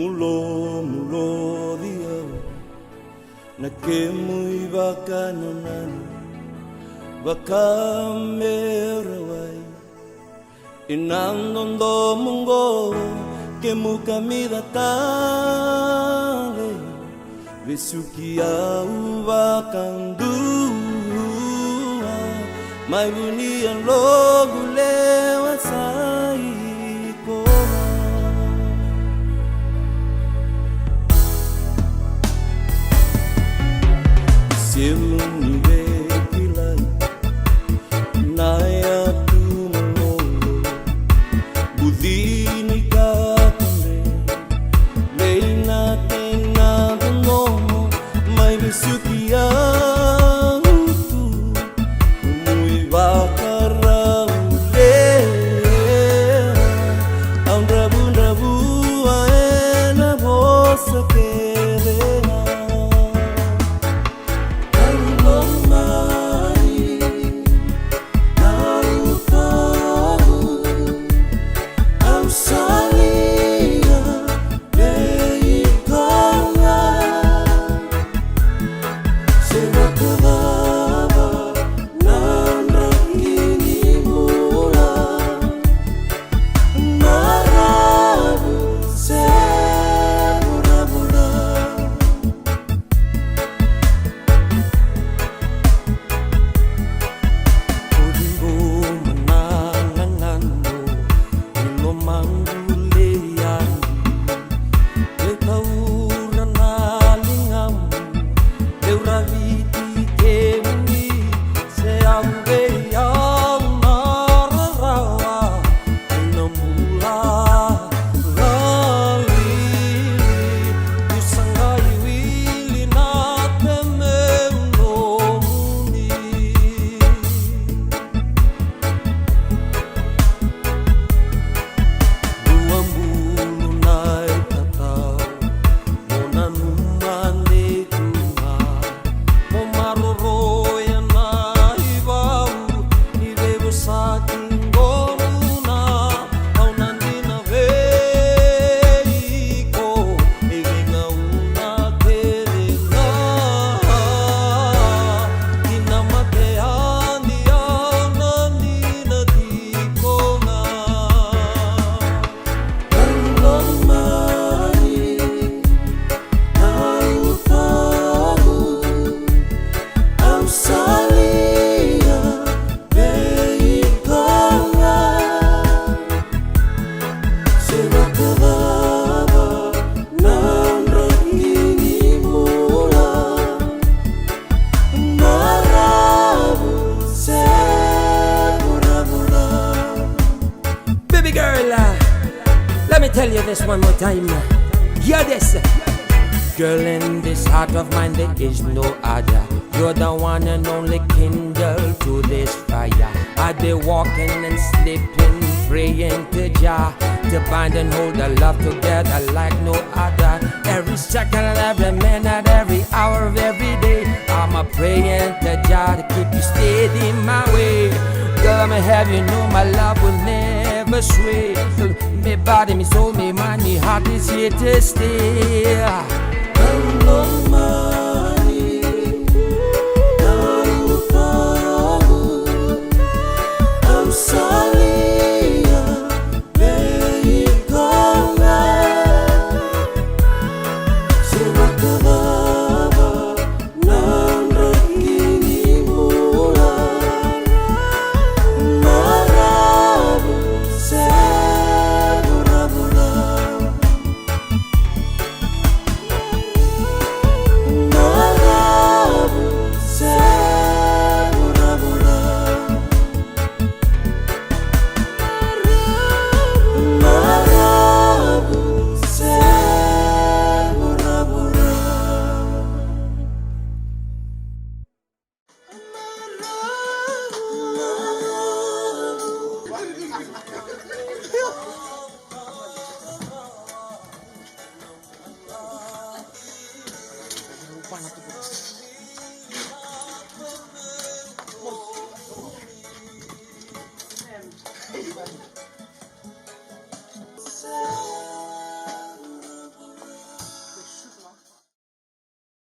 mulo dia na ke mui baka nanan baka merawai inandondo mungo ke muka mida tale vesukia ubakandua mai bunia logo lewa sai Siluni kilai naya tu molo budini katamre leina tena nomo mai visukia tu mui bakara ule rabu rabu aena bosa ke Let me tell you this one more time. Hear this. Girl, in this heart of mine there is no other. You're the one and only kindle to this fire. I'd be walking and sleeping, praying to Jah to bind and hold the love together like no other. Every second, every minute, every hour of every day, I'm a praying to Jah to keep you steady my way. Girl, me have you know my love will never sway. Me body, me soul, me mind, me heart is here to stay. Hello, money. I'm sorry. Thank you.